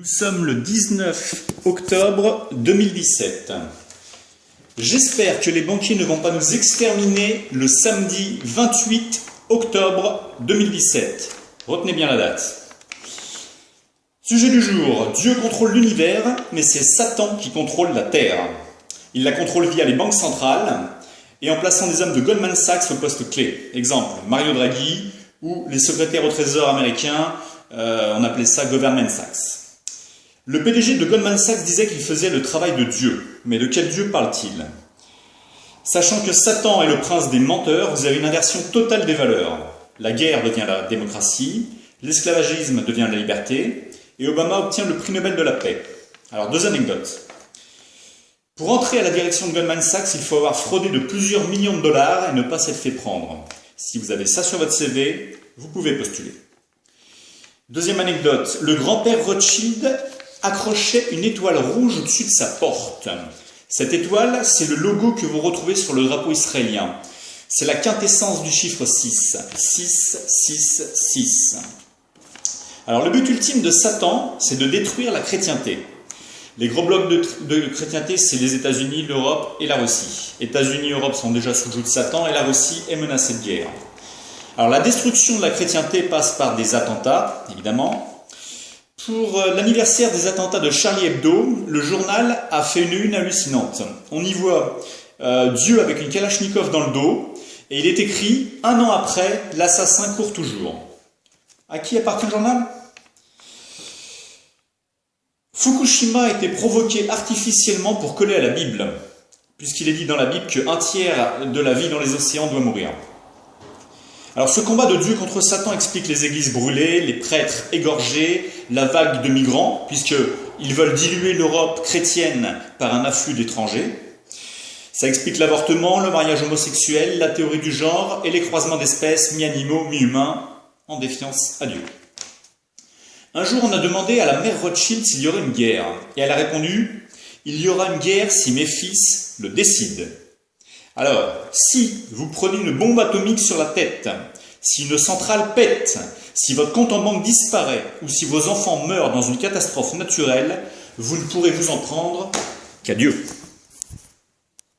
Nous sommes le 19 octobre 2017. J'espère que les banquiers ne vont pas nous exterminer le samedi 28 octobre 2017. Retenez bien la date. Sujet du jour, Dieu contrôle l'univers, mais c'est Satan qui contrôle la Terre. Il la contrôle via les banques centrales et en plaçant des hommes de Goldman Sachs au poste clé. Exemple, Mario Draghi ou les secrétaires au trésor américains, on appelait ça Government Sachs. Le PDG de Goldman Sachs disait qu'il faisait le travail de Dieu. Mais de quel Dieu parle-t-il? Sachant que Satan est le prince des menteurs, vous avez une inversion totale des valeurs. La guerre devient la démocratie, l'esclavagisme devient la liberté, et Obama obtient le prix Nobel de la paix. Alors, deux anecdotes. Pour entrer à la direction de Goldman Sachs, il faut avoir fraudé de plusieurs millions de dollars et ne pas s'être fait prendre. Si vous avez ça sur votre CV, vous pouvez postuler. Deuxième anecdote, le grand-père Rothschild accrochait une étoile rouge au-dessus de sa porte. Cette étoile, c'est le logo que vous retrouvez sur le drapeau israélien. C'est la quintessence du chiffre 6. 6, 6, 6. Alors le but ultime de Satan, c'est de détruire la chrétienté. Les gros blocs de chrétienté, c'est les États-Unis, l'Europe et la Russie. États-Unis et Europe sont déjà sous le joug de Satan et la Russie est menacée de guerre. Alors la destruction de la chrétienté passe par des attentats, évidemment. Pour l'anniversaire des attentats de Charlie Hebdo, le journal a fait une une hallucinante. On y voit Dieu avec une kalachnikov dans le dos, et il est écrit « Un an après, l'assassin court toujours ». À qui appartient le journal? Fukushima a été provoqué artificiellement pour coller à la Bible, puisqu'il est dit dans la Bible qu'un tiers de la vie dans les océans doit mourir. Alors ce combat de Dieu contre Satan explique les églises brûlées, les prêtres égorgés, la vague de migrants, puisqu'ils veulent diluer l'Europe chrétienne par un afflux d'étrangers. Ça explique l'avortement, le mariage homosexuel, la théorie du genre et les croisements d'espèces, mi-animaux, mi-humains, en défiance à Dieu. Un jour, on a demandé à la mère Rothschild s'il y aurait une guerre, et elle a répondu « Il y aura une guerre si mes fils le décident ». Alors, si vous prenez une bombe atomique sur la tête, si une centrale pète, si votre compte en banque disparaît ou si vos enfants meurent dans une catastrophe naturelle, vous ne pourrez vous en prendre qu'à Dieu.